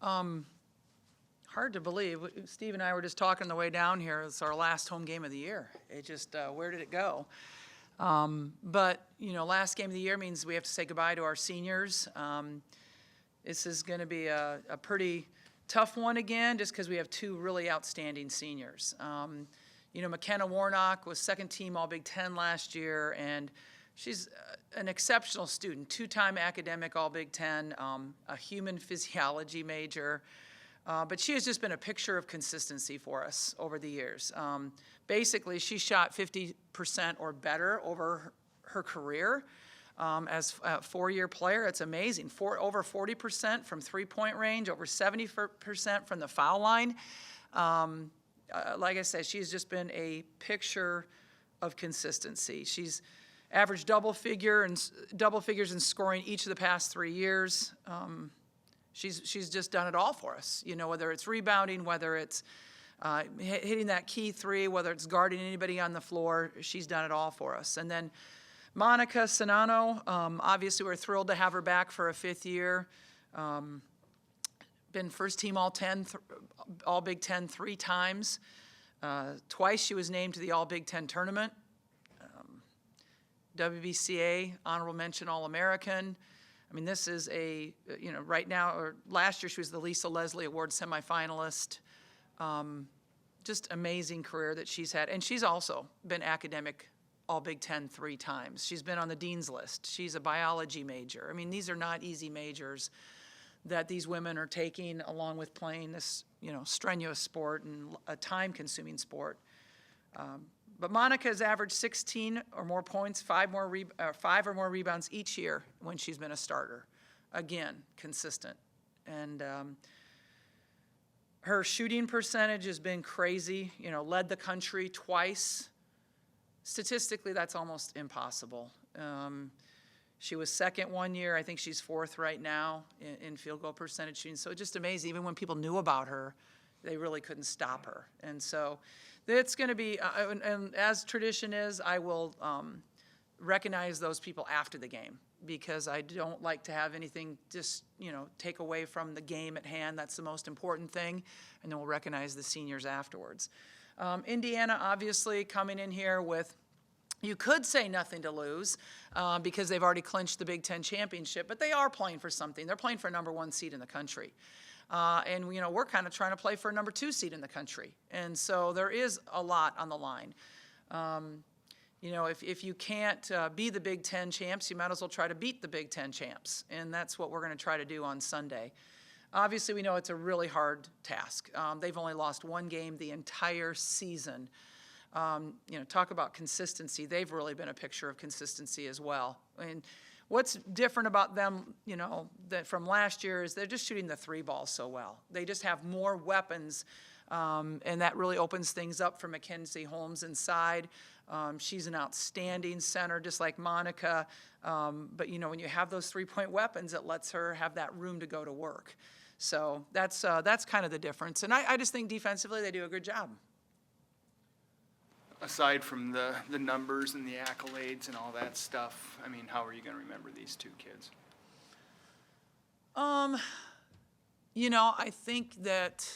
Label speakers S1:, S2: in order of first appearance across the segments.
S1: Hard to believe. Steve and I were just talking on the way down here. It's our last home game of the year. It just, where did it go? But, last game of the year means we have to say goodbye to our seniors. This is going to be a pretty tough one again, just because we have two really outstanding seniors. McKenna Warnock was second team All Big Ten last year, and she's an exceptional student, two-time academic All Big Ten, a human physiology major. But she has just been a picture of consistency for us over the years. Basically, she shot 50% or better over her career as a four-year player. It's amazing. Over 40% from three-point range, over 70% from the foul line. Like I said, she's just been a picture of consistency. She's averaged double figures in scoring each of the past 3 years. She's just done it all for us, whether it's rebounding, whether it's hitting that key three, whether it's guarding anybody on the floor, she's done it all for us. And then Monica Engelmann, obviously we're thrilled to have her back for a fifth year. Been first team All Big Ten 3 times. Twice she was named to the All Big Ten tournament. WBCA, honorable mention All-American. I mean, this is right now, or last year she was the Lisa Leslie Award semifinalist. Just amazing career that she's had. And she's also been academic All Big Ten 3 times. She's been on the dean's list. She's a biology major. I mean, these are not easy majors that these women are taking along with playing this, strenuous sport and a time-consuming sport. But Monica has averaged 16 or more points, 5 or more rebounds each year when she's been a starter. Again, consistent. And her shooting percentage has been crazy, led the country twice. Statistically, that's almost impossible. She was second one year. I think she's fourth right now in field goal percentage shooting. So just amazing. Even when people knew about her, they really couldn't stop her. And so it's going to be, and as tradition is, I will recognize those people after the game, because I don't like to have anything just, take away from the game at hand. That's the most important thing. And then we'll recognize the seniors afterwards. Indiana, obviously, coming in here with, you could say nothing to lose because they've already clinched the Big Ten championship, but they are playing for something. They're playing for a #1 seed in the country. And we're kind of trying to play for a #2 seed in the country. And so there is a lot on the line. If you can't be the Big Ten champs, you might as well try to beat the Big Ten champs. And that's what we're going to try to do on Sunday. Obviously, we know it's a really hard task. They've only lost 1 game the entire season. Talk about consistency. They've really been a picture of consistency as well. And what's different about them, that from last year is they're just shooting the 3 ball so well. They just have more weapons, and that really opens things up for Mackenzie Holmes inside. She's an outstanding center, just like Monica. But, when you have those 3-point weapons, it lets her have that room to go to work. So that's kind of the difference. And I just think defensively they do a good job.
S2: Aside from the numbers and the accolades and all that stuff, I mean, how are you going to remember these 2 kids?
S1: I think that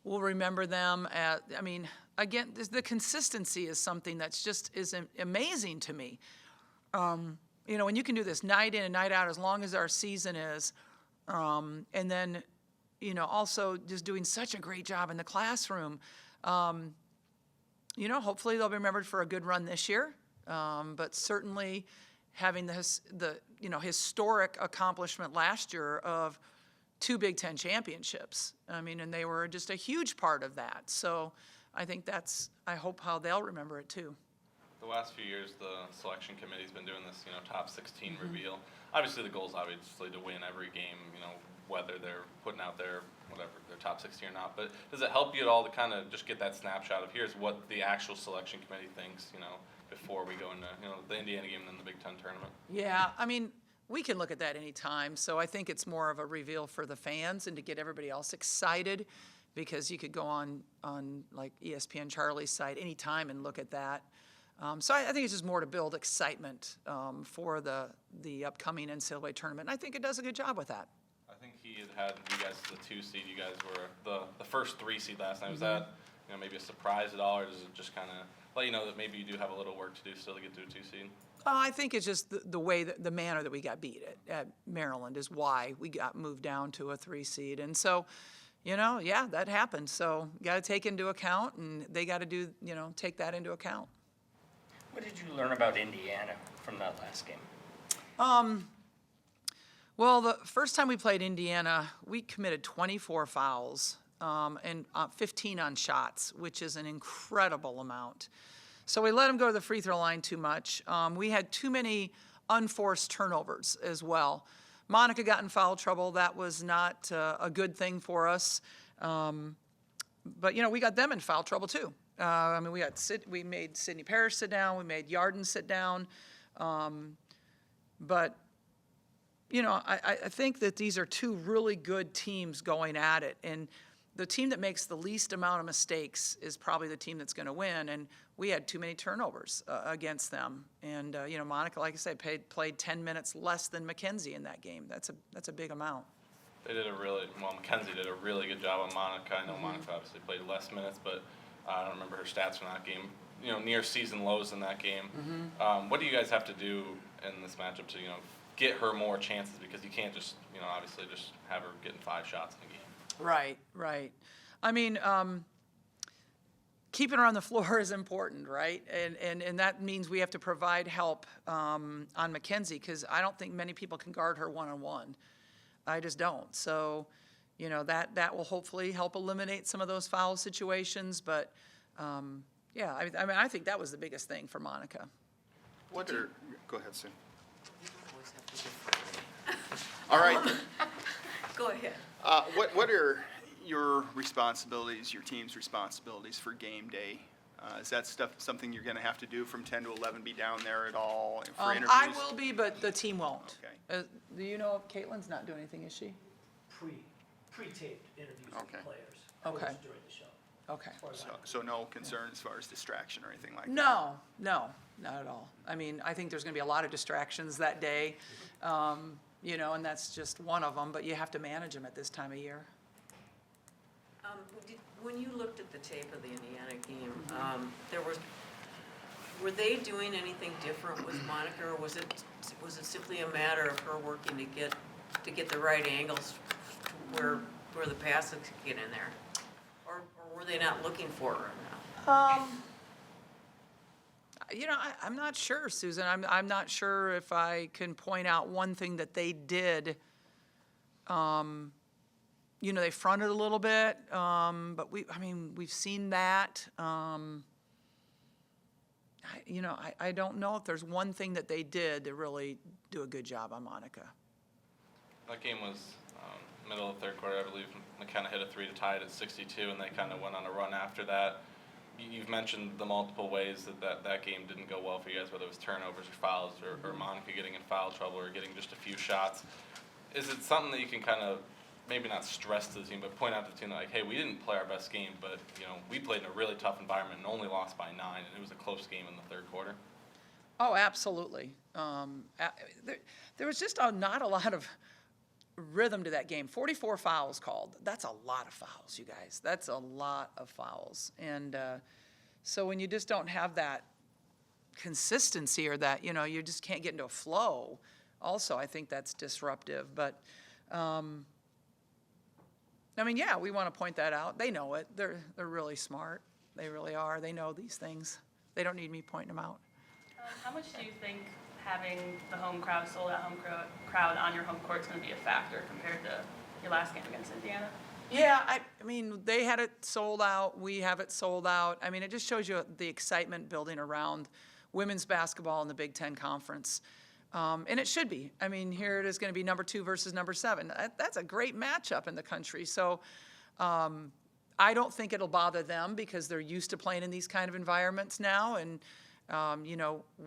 S1: we'll remember them again, the consistency is something that's just is amazing to me. When you can do this night in and night out as long as our season is, and then, also just doing such a great job in the classroom. Hopefully they'll be remembered for a good run this year, but certainly having the historic accomplishment last year of 2 Big Ten championships. And they were just a huge part of that. So I think I hope how they'll remember it too.
S3: The last few years, the selection committee's been doing this, top 16 reveal. Obviously, the goal is obviously to win every game, whether they're putting out their top 16 or not. But does it help you at all to kind of just get that snapshot of here's what the actual selection committee thinks, before we go into, the Indiana game and then the Big Ten tournament?
S1: Yeah, we can look at that anytime. So I think it's more of a reveal for the fans and to get everybody else excited, because you could go on like ESPN Charlie's site anytime and look at that. So I think it's just more to build excitement for the upcoming NCAA tournament. And I think it does a good job with that.
S3: I think he had you guys as the 2 seed. You guys were the first 3 seed last night. Was that maybe a surprise at all, or does it just kind of let you know that maybe you do have a little work to do still to get to a 2 seed?
S1: I think it's just the way that the manner that we got beat at Maryland is why we got moved down to a 3 seed. And so, yeah, that happened. So you got to take into account, and they got to do, take that into account.
S4: What did you learn about Indiana from that last game?
S1: Well, the first time we played Indiana, we committed 24 fouls and 15 on shots, which is an incredible amount. So we let them go to the free throw line too much. We had too many unforced turnovers as well. Monica got in foul trouble. That was not a good thing for us. But, we got them in foul trouble too. We made Sydney Parrish sit down. We made Yarden sit down. But, I think that these are 2 really good teams going at it. And the team that makes the least amount of mistakes is probably the team that's going to win. And we had too many turnovers against them. And, Monica, like I said, played 10 minutes less than Mackenzie in that game. That's a big amount.
S3: They did Mackenzie did a really good job on Monica. I know Monica obviously played less minutes, but I don't remember her stats from that game. Near season lows in that game. What do you guys have to do in this matchup to, get her more chances? Because you can't just, obviously just have her getting 5 shots in a game.
S1: Right. I mean, keeping her on the floor is important, right? And that means we have to provide help on Mackenzie, because I don't think many people can guard her one-on-one. I just don't. So, that will hopefully help eliminate some of those foul situations. But, yeah, I think that was the biggest thing for Monica.
S5: Go ahead, Sue. All right.
S6: Go ahead.
S5: What are your responsibilities, your team's responsibilities for game day? Is that something you're going to have to do from 10 to 11, be down there at all for interviews?
S1: I will be, but the team won't.
S5: Okay.
S1: Do you know if Caitlin's not doing anything, is she?
S7: Pre-taped interviews
S5: Okay.
S7: with players.
S1: Okay.
S7: Always during the show.
S1: Okay.
S7: As far as I know.
S5: So no concern as far as distraction or anything like that?
S1: No, not at all. I think there's going to be a lot of distractions that day, and that's just one of them, but you have to manage them at this time of year.
S6: When you looked at the tape of the Indiana game, were they doing anything different with Monica, or was it simply a matter of her working to get the right angles to where the passes could get in there, or were they not looking for her enough?
S1: I'm not sure, Susan. I'm not sure if I can point out one thing that they did. They fronted a little bit, but we've seen that. I don't know if there's one thing that they did to really do a good job on Monica.
S3: That game was middle of the third quarter, I believe. McKenna hit a 3 to tie it at 62, and they kind of went on a run after that. You've mentioned the multiple ways that game didn't go well for you guys, whether it was turnovers or fouls or Monica getting in foul trouble or getting just a few shots. Is it something that you can kind of maybe not stress to the team, but point out to the team that, like, hey, we didn't play our best game, but, we played in a really tough environment and only lost by 9, and it was a close game in the third quarter?
S1: Oh, absolutely. There was just not a lot of rhythm to that game. 44 fouls called. That's a lot of fouls, you guys. That's a lot of fouls. And so when you just don't have that consistency, or that, you just can't get into a flow, also, I think that's disruptive. But, yeah, we want to point that out. They know it. They're really smart. They really are. They know these things. They don't need me pointing them out.
S8: How much do you think having the home crowd, sold-out home crowd on your home court is going to be a factor compared to your last game against Indiana?
S1: Yeah, they had it sold out. We have it sold out. It just shows you the excitement building around women's basketball in the Big Ten Conference. And it should be. Here it is going to be number 2 versus number 7. That's a great matchup in the country. So I don't think it'll bother them, because they're used to playing in these kind of environments now. And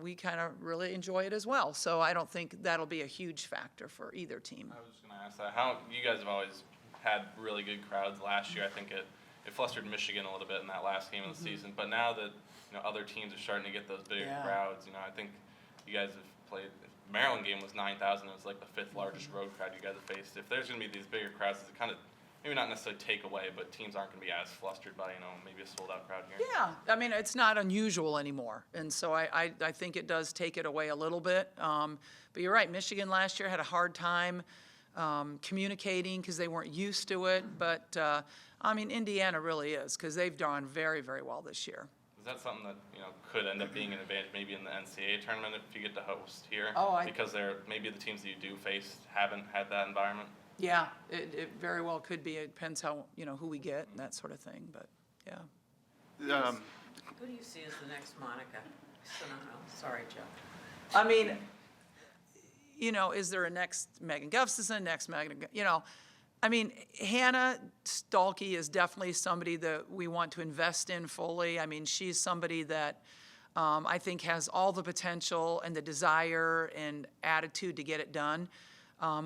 S1: we kind of really enjoy it as well. So I don't think that'll be a huge factor for either team.
S3: I was just going to ask that. How you guys have always had really good crowds. Last year, I think it flustered Michigan a little bit in that last game of the season. But now that other teams are starting to get those bigger crowds, I think you guys have played Maryland game was 9,000. It was like the 5th largest road crowd you guys have faced. If there's going to be these bigger crowds, it's kind of maybe not necessarily take away, but teams aren't going to be as flustered by, maybe a sold out crowd here.
S1: Yeah, I mean, it's not unusual anymore, and so I think it does take it away a little bit. But you're right, Michigan last year had a hard time communicating because they weren't used to it, but I mean, Indiana really is, because they've done very, very well this year.
S3: Is that something that, could end up being an advantage maybe in the NCAA tournament if you get to host here?
S1: Oh,
S3: because maybe the teams that you do face haven't had that environment?
S1: Yeah, it very well could be. It depends how, who we get and that sort of thing, but, yeah.
S6: Who do you see as the next Monica? Sorry, Joe.
S1: I mean, is there a next Megan Gustafson, next Megan, I mean, Hannah Stuelke is definitely somebody that we want to invest in fully. I mean, she's somebody that I think has all the potential and the desire and attitude to get it done.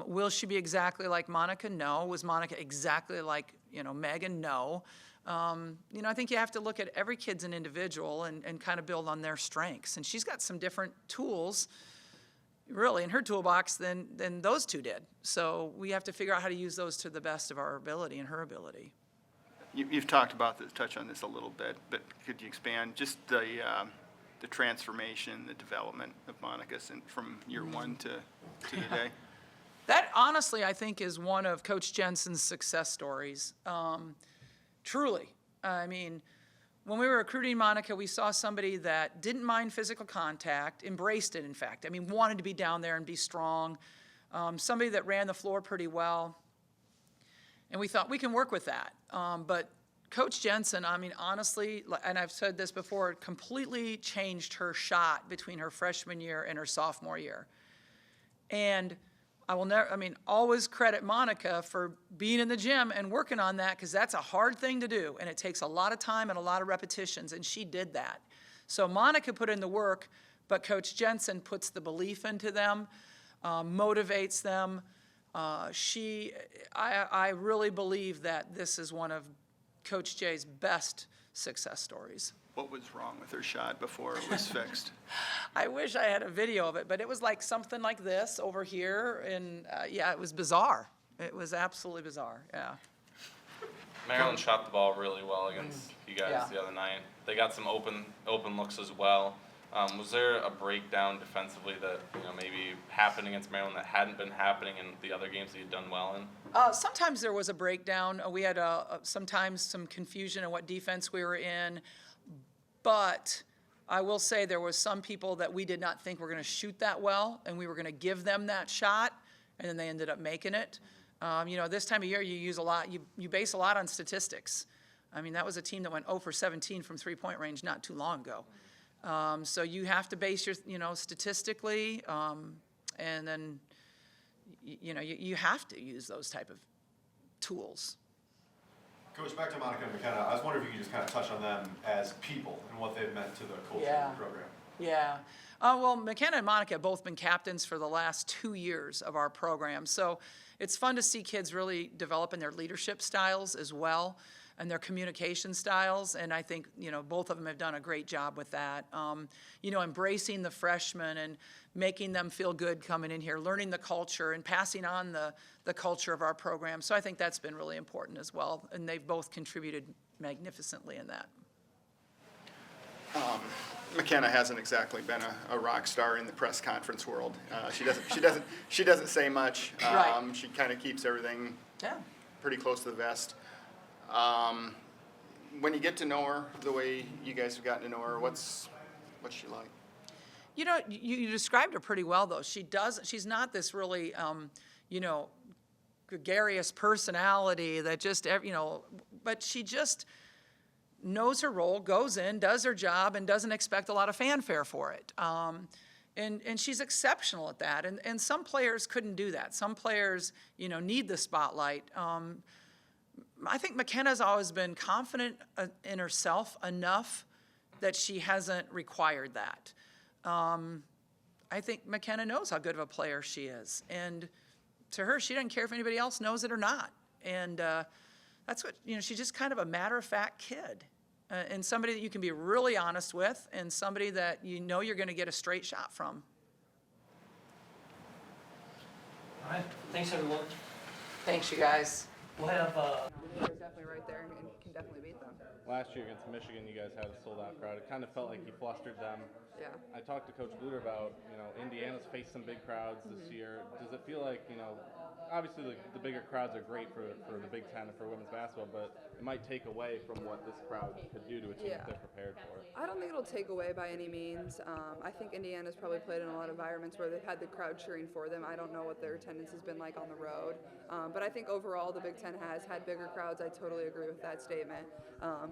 S1: Will she be exactly like Monica? No. Was Monica exactly like, Megan? No. I think you have to look at every kid's an individual and kind of build on their strengths. And she's got some different tools, really, in her toolbox than those two did. So we have to figure out how to use those to the best of our ability and her ability.
S5: You've talked about this, touch on this a little bit, but could you expand just the transformation, the development of Monica from year one to today?
S1: That, honestly, I think is one of Coach Jensen's success stories. Truly. I mean, when we were recruiting Monica, we saw somebody that didn't mind physical contact, embraced it, in fact. I mean, wanted to be down there and be strong. Somebody that ran the floor pretty well. And we thought we can work with that. But Coach Jensen, I mean, honestly, and I've said this before, completely changed her shot between her freshman year and her sophomore year. And I will never, always credit Monica for being in the gym and working on that, because that's a hard thing to do, and it takes a lot of time and a lot of repetitions, and she did that. So Monica put in the work, but Coach Jensen puts the belief into them, motivates them. I really believe that this is one of Coach J's best success stories.
S5: What was wrong with her shot before it was fixed?
S1: I wish I had a video of it, but it was like something like this over here, and yeah, it was bizarre. It was absolutely bizarre, yeah.
S3: Maryland shot the ball really well against you guys the other night. They got some open looks as well. Was there a breakdown defensively that maybe happened against Maryland that hadn't been happening in the other games that you'd done well in?
S1: Sometimes there was a breakdown. We had sometimes some confusion in what defense we were in. But I will say there was some people that we did not think were going to shoot that well, and we were going to give them that shot, and then they ended up making it. This time of year you use a lot, you base a lot on statistics. I mean, that was a team that went 0 for 17 from three-point range not too long ago. So you have to base your, statistically, and then, you have to use those type of tools.
S9: Coach, back to Monica and McKenna, I was wondering if you could just kind of touch on them as people and what they've meant to the culture of the program.
S1: Yeah. Well, McKenna and Monica have both been captains for the last 2 years of our program. So it's fun to see kids really develop in their leadership styles as well and their communication styles. And I think, both of them have done a great job with that. Embracing the freshmen and making them feel good coming in here, learning the culture and passing on the culture of our program. So I think that's been really important as well. And they've both contributed magnificently in that.
S5: McKenna hasn't exactly been a rock star in the press conference world. She doesn't say much.
S1: Right.
S5: She kind of keeps everything pretty close to the vest. When you get to know her the way you guys have gotten to know her, what's she like?
S1: You described her pretty well, though. She's not this really, gregarious personality that just, but she just knows her role, goes in, does her job, and doesn't expect a lot of fanfare for it. And she's exceptional at that. And some players couldn't do that. Some players, need the spotlight. I think McKenna's always been confident in herself enough that she hasn't required that. I think McKenna knows how good of a player she is. And to her, she doesn't care if anybody else knows it or not. And that's what, she's just kind of a matter-of-fact kid. And somebody that you can be really honest with, and somebody that you're going to get a straight shot from.
S7: All right, thanks everyone.
S1: Thanks, you guys.
S7: We'll have,
S10: Definitely right there and can definitely beat them.
S3: Last year against Michigan, you guys had a sold-out crowd. It kind of felt like you flustered them.
S10: Yeah.
S3: I talked to Coach Gluter about, Indiana's faced some big crowds this year. Does it feel like, obviously the bigger crowds are great for the Big Ten and for women's basketball, but it might take away from what this crowd could do to a team
S10: Yeah.
S3: if they're prepared for it?
S10: I don't think it'll take away by any means. I think Indiana's probably played in a lot of environments where they've had the crowd cheering for them. I don't know what their attendance has been like on the road. But I think overall the Big Ten has had bigger crowds. I totally agree with that statement.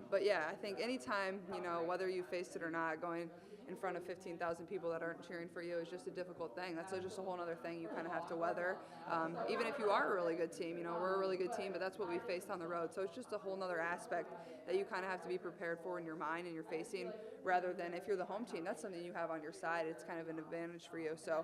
S10: But yeah, I think anytime, whether you faced it or not, going in front of 15,000 people that aren't cheering for you is just a difficult thing. That's just a whole other thing you kind of have to weather. Even if you are a really good team, we're a really good team, but that's what we faced on the road. So it's just a whole other aspect that you kind of have to be prepared for in your mind and you're facing, rather than if you're the home team, that's something you have on your side. It's kind of an advantage for you. So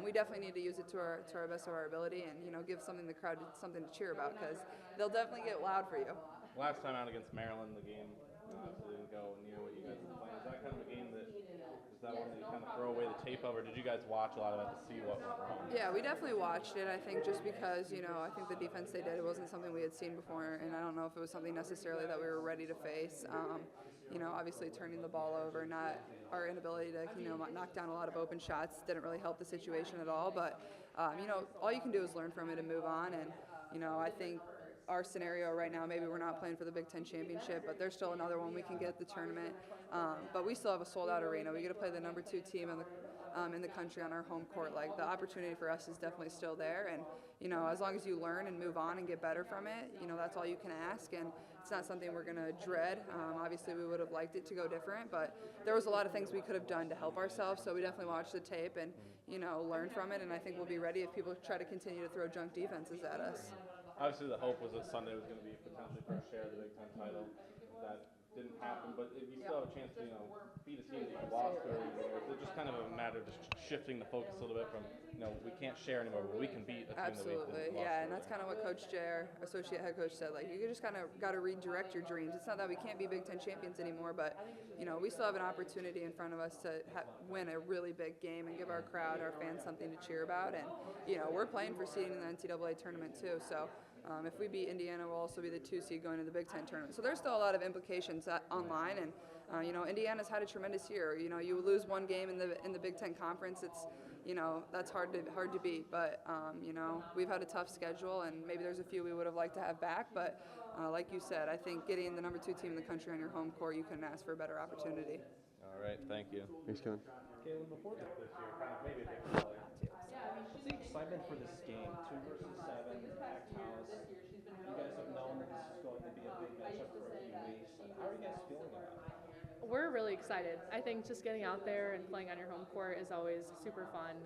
S10: we definitely need to use it to our best of our ability and, give the crowd something to cheer about, because they'll definitely get loud for you.
S3: Last time out against Maryland, the game obviously didn't go, and what you guys were playing. Is that kind of a game is that one that you kind of throw away the tape of, or did you guys watch a lot of that to see what went wrong?
S10: Yeah, we definitely watched it. I think just because, I think the defense they did, it wasn't something we had seen before, and I don't know if it was something necessarily that we were ready to face. Obviously turning the ball over, not our inability to, knock down a lot of open shots didn't really help the situation at all. But, all you can do is learn from it and move on. And, I think our scenario right now, maybe we're not playing for the Big Ten championship, but there's still another one we can get at the tournament. But we still have a sold-out arena. We get to play the number 2 team in the country on our home court. Like, the opportunity for us is definitely still there. And, as long as you learn and move on and get better from it, that's all you can ask. And it's not something we're going to dread. Obviously, we would have liked it to go different, but there was a lot of things we could have done to help ourselves. So we definitely watched the tape and, learn from it. And I think we'll be ready if people try to continue to throw junk defenses at us.
S3: Obviously, the hope was that Sunday was going to be potentially for a share of the Big Ten title. That didn't happen, but if you still have a chance to, beat a team that you lost earlier in the year, it's just kind of a matter of just shifting the focus a little bit from, we can't share anymore, but we can beat a team
S10: Absolutely,
S3: that we lost.
S10: yeah, and that's kind of what Coach Jay, our associate head coach, said. Like, you just kind of got to redirect your dreams. It's not that we can't be Big Ten champions anymore, but we still have an opportunity in front of us to win a really big game and give our crowd, our fans, something to cheer about. And we're playing for seeding in the NCAA tournament too. So if we beat Indiana, we'll also be the 2 seed going to the Big Ten tournament. So there's still a lot of implications online. And Indiana's had a tremendous year. You lose one game in the Big Ten conference, it's that's hard to beat. But we've had a tough schedule, and maybe there's a few we would have liked to have back. But like you said, I think getting the number 2 team in the country on your home court, you couldn't ask for a better opportunity.
S3: All right, thank you.
S11: Thanks, Kevin.
S12: Caleb, before this year, kind of maybe a big play. What's the excitement for this game? 2 versus 7, packed house. You guys have known that this is going to be a big matchup for a few weeks. How are you guys feeling about it?
S13: We're really excited. I think just getting out there and playing on your home court is always super fun.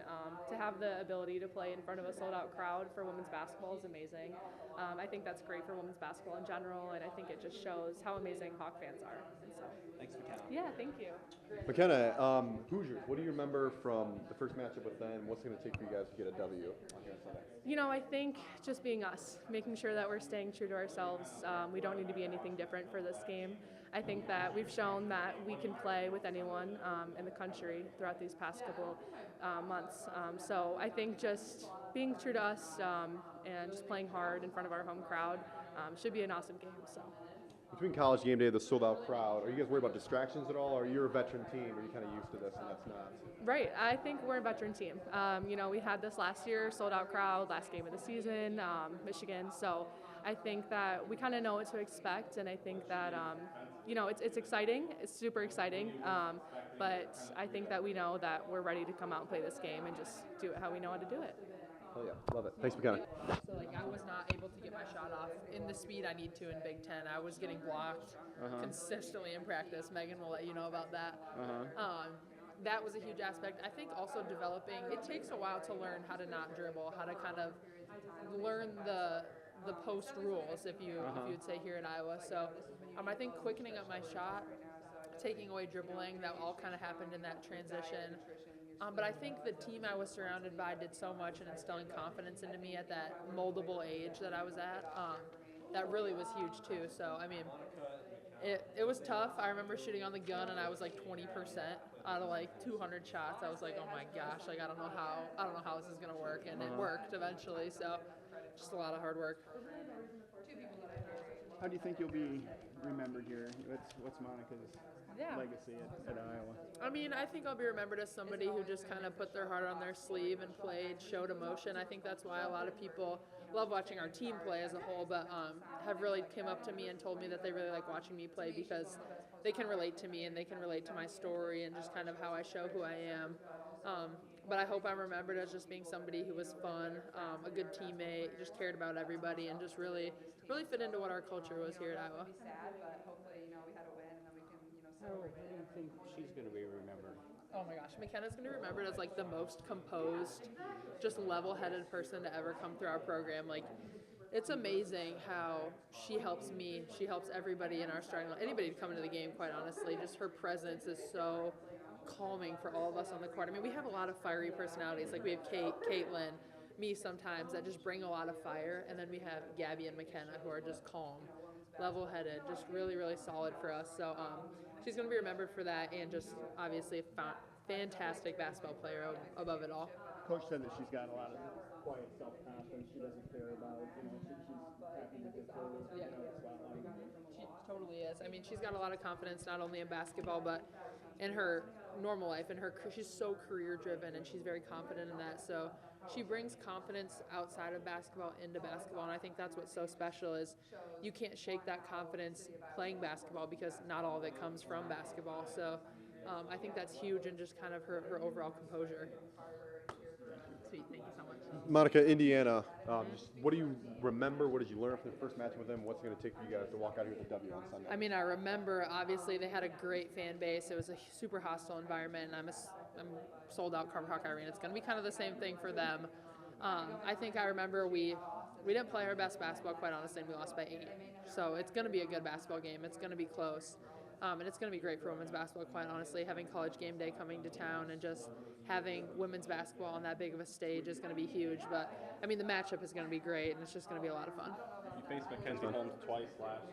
S13: To have the ability to play in front of a sold-out crowd for women's basketball is amazing. I think that's great for women's basketball in general, and I think it just shows how amazing Hawk fans are. And so,
S12: thanks, McKenna.
S13: Yeah, thank you.
S11: McKenna, Hoosiers, what do you remember from the first matchup with them? What's it going to take for you guys to get a W on here Sunday?
S13: I think just being us, making sure that we're staying true to ourselves. We don't need to be anything different for this game. I think that we've shown that we can play with anyone in the country throughout these past couple months. So I think just being true to us and just playing hard in front of our home crowd should be an awesome game. So.
S11: Between college game day, the sold-out crowd, are you guys worried about distractions at all, or you're a veteran team? Are you kind of used to this and that's not?
S13: Right. I think we're a veteran team. We had this last year, sold-out crowd, last game of the season, Michigan. So I think that we kind of know what to expect, and I think that, it's exciting. It's super exciting. But I think that we know that we're ready to come out and play this game and just do it how we know how to do it.
S11: Oh yeah, love it. Thanks, McKenna.
S14: So I was not able to get my shot off in the speed I need to in Big Ten. I was getting blocked consistently in practice. Megan will let you know about that. That was a huge aspect. I think also developing, it takes a while to learn how to not dribble, how to kind of learn the post rules, if you'd say here in Iowa. So I think quickening up my shot, taking away dribbling, that all kind of happened in that transition. But I think the team I was surrounded by did so much in instilling confidence into me at that moldable age that I was at. That really was huge too. So, it was tough. I remember shooting on the gun and I was like 20%. out of like 200 shots. I was like, oh my gosh, like I don't know how this is gonna work, and it worked eventually. So just a lot of hard work.
S15: How do you think you'll be remembered here? What's Monica's legacy at Iowa?
S14: I mean, I think I'll be remembered as somebody who just kind of put their heart on their sleeve and played, showed emotion. I think that's why a lot of people love watching our team play as a whole, but have really came up to me and told me that they really like watching me play because they can relate to me and they can relate to my story and just kind of how I show who I am. But I hope I'm remembered as just being somebody who was fun, a good teammate, just cared about everybody, and just really fit into what our culture was here at Iowa.
S12: How do you think she's going to be remembered?
S14: Oh my gosh, McKenna's going to be remembered as like the most composed, just level-headed person to ever come through our program. Like, it's amazing how she helps me. She helps everybody in our starting line, anybody to come into the game, quite honestly. Just her presence is so calming for all of us on the court. I mean, we have a lot of fiery personalities. Like, we have Caitlin, me sometimes, that just bring a lot of fire. And then we have Gabby and McKenna, who are just calm, level-headed, just really, really solid for us. So she's going to be remembered for that, and just obviously a fantastic basketball player above it all.
S15: Coach said that she's got a lot of quiet self-confidence. She doesn't care about, she's happy to get her, the spotlight.
S14: She totally is. I mean, she's got a lot of confidence, not only in basketball, but in her normal life. And she's so career-driven, and she's very confident in that. So she brings confidence outside of basketball into basketball, and I think that's what's so special is you can't shake that confidence playing basketball because not all of it comes from basketball. So I think that's huge, and just kind of her overall composure. Sweet, thank you so much.
S11: Monica, Indiana, just what do you remember? What did you learn from the first match with them? What's it going to take for you guys to walk out here with a W on Sunday?
S14: I mean, I remember, obviously, they had a great fan base. It was a super hostile environment, and I'm sold out Hawkeye Arena. It's going to be kind of the same thing for them. I think I remember we didn't play our best basketball, quite honestly, and we lost by 8. So it's going to be a good basketball game. It's going to be close. And it's going to be great for women's basketball, quite honestly. Having College Game Day coming to town and just having women's basketball on that big of a stage is going to be huge. But, I mean, the matchup is going to be great, and it's just going to be a lot of fun.
S12: You faced Mackenzie Holmes twice last